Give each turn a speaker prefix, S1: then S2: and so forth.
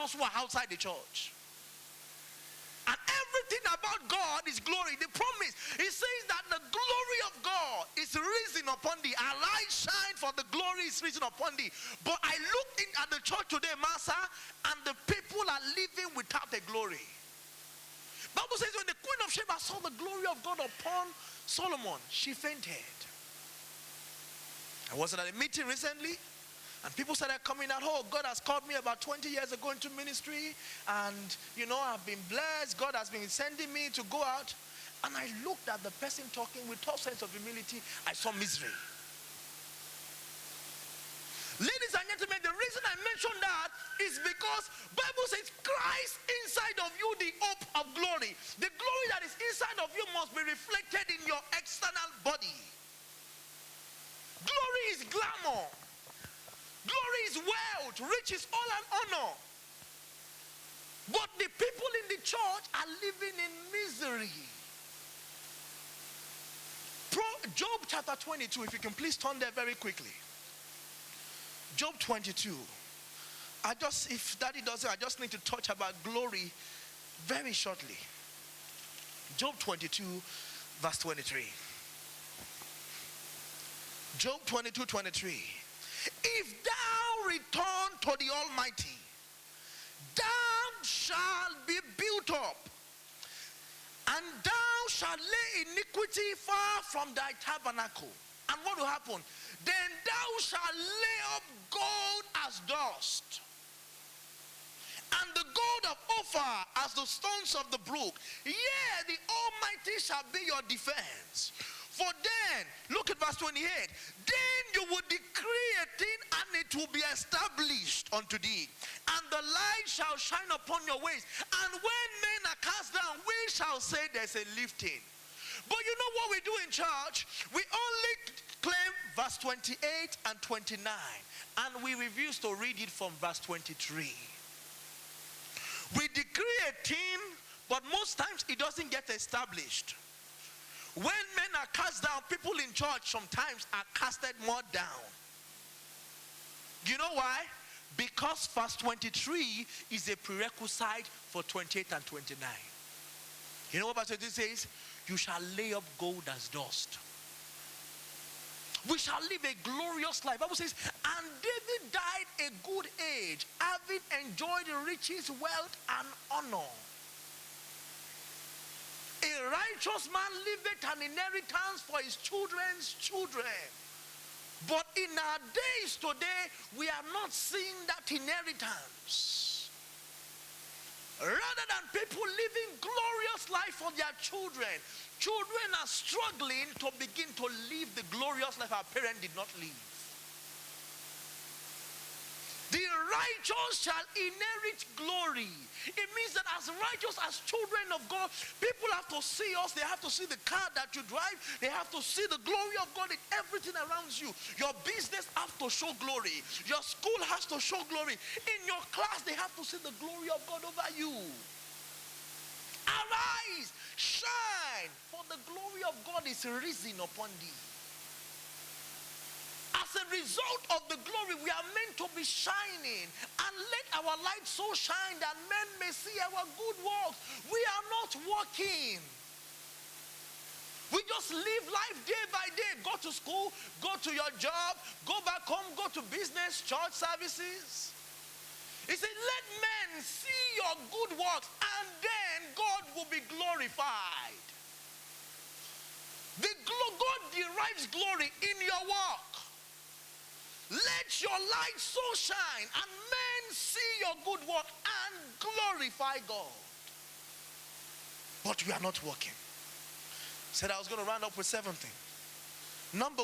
S1: those who are outside the church. And everything about God is glory. The promise, it says that the glory of God is risen upon thee. Arise, shine, for the glory is risen upon thee. But I looked in at the church today, Master, and the people are living without the glory. Bible says when the Queen of Sheba saw the glory of God upon Solomon, she fainted. I was at a meeting recently, and people started coming out, oh, God has called me about 20 years ago into ministry, and, I've been blessed. God has been sending me to go out. And I looked at the person talking with tough sense of humility. I saw misery. Ladies and gentlemen, the reason I mention that is because Bible says Christ inside of you, the hope of glory. The glory that is inside of you must be reflected in your external body. Glory is glamour. Glory is wealth. Riches, all and honor. But the people in the church are living in misery. Job chapter 22, if you can please turn there very quickly. Job 22. If Daddy does it, I just need to touch about glory very shortly. Job 22, verse 23. Job 22:23. If thou return to the Almighty, thou shalt be built up, and thou shalt lay iniquity far from thy tabernacle. And what will happen? Then thou shalt lay up gold as dust, and the gold of Ophir as the stones of the brook. Yea, the Almighty shall be your defense. For then, look at verse 28, then you will decree a thing, and it will be established unto thee, and the light shall shine upon your ways. And when men are cast down, we shall say there's a lifting. But you know what we do in church? We only claim verse 28 and 29, and we refuse to read it from verse 23. We decree a thing, but most times it doesn't get established. When men are cast down, people in church sometimes are casted more down. You know why? Because verse 23 is a prerequisite for 28 and 29. You know what verse 23 says? You shall lay up gold as dust. We shall live a glorious life. The Bible says, and David died a good age, having enjoyed riches, wealth, and honor. A righteous man liveth an inheritance for his children's children. But in our days today, we are not seeing that inheritance. Rather than people living glorious life for their children, children are struggling to begin to live the glorious life our parents did not live. The righteous shall inherit glory. It means that as righteous, as children of God, people have to see us. They have to see the car that you drive. They have to see the glory of God in everything around you. Your business has to show glory. Your school has to show glory. In your class, they have to see the glory of God over you. Arise, shine, for the glory of God is risen upon thee. As a result of the glory, we are meant to be shining, and let our light so shine that men may see our good works. We are not working. We just live life day by day. Go to school, go to your job, go back home, go to business, church services. He said, let men see your good works, and then God will be glorified. God derives glory in your work. Let your light so shine, and men see your good work and glorify God. But we are not working. Said I was going to round up with 7 things. Number